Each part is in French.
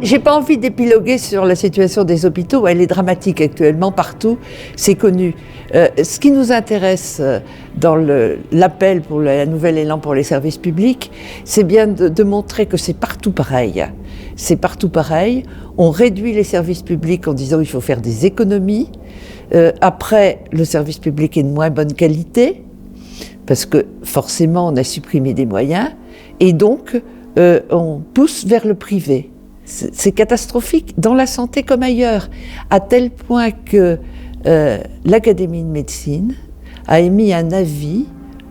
J'ai pas envie d'épiloguer sur la situation des hôpitaux, elle est dramatique actuellement partout, c'est connu. Ce qui nous intéresse dans l'appel pour la nouvelle élan pour les services publics, c'est bien de montrer que c'est partout pareil. C'est partout pareil, on réduit les services publics en disant qu'il faut faire des économies. Après, le service public est de moins bonne qualité, parce que forcément on a supprimé des moyens, et donc on pousse vers le privé. C'est catastrophique dans la santé comme ailleurs, à tel point que l'Académie de médecine a émis un avis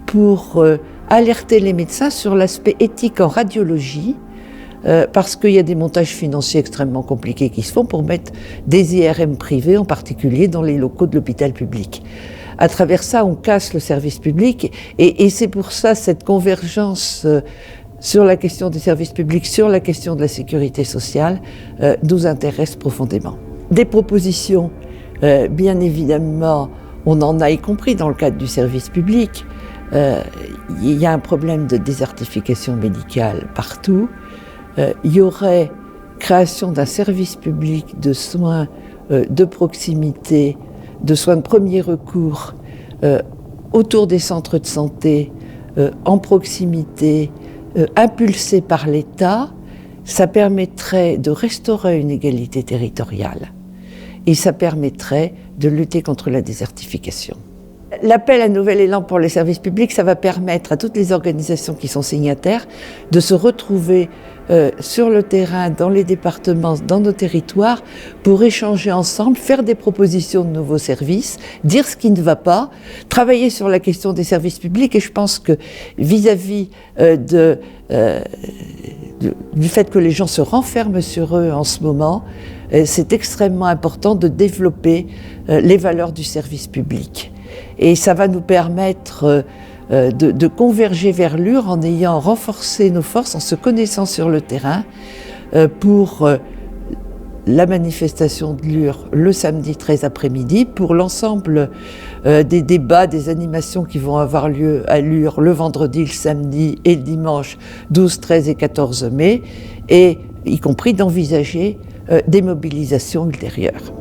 pour alerter les médecins sur l'aspect éthique en radiologie, parce qu'il y a des montages financiers extrêmement compliqués qui se font pour mettre des IRM privés, en particulier dans les locaux de l'hôpital public. À travers ça, on casse le service public, et c'est pour ça cette convergence sur la question des services publics, sur la question de la sécurité sociale, nous intéresse profondément. Des propositions, bien évidemment, on en a y compris dans le cadre du service public. Il y a un problème de désertification médicale partout. Il y aurait création d'un service public de soins de proximité, de soins de premier recours, autour des centres de santé, en proximité, impulsé par l'État. Ça permettrait de restaurer une égalité territoriale et ça permettrait de lutter contre la désertification. L'appel à nouvel élan pour les services publics, ça va permettre à toutes les organisations qui sont signataires de se retrouver sur le terrain, dans les départements, dans nos territoires, pour échanger ensemble, faire des propositions de nouveaux services, dire ce qui ne va pas, travailler sur la question des services publics. Et je pense que vis-à-vis du fait que les gens se renferment sur eux en ce moment, c'est extrêmement important de développer les valeurs du service public. Et ça va nous permettre de converger vers l'UR en ayant renforcé nos forces, en se connaissant sur le terrain, pour la manifestation de l'UR le samedi 13 après-midi, pour l'ensemble des débats, des animations qui vont avoir lieu à l'UR le vendredi, le samedi et le dimanche 12, 13 et 14 mai, et y compris d'envisager des mobilisations ultérieures.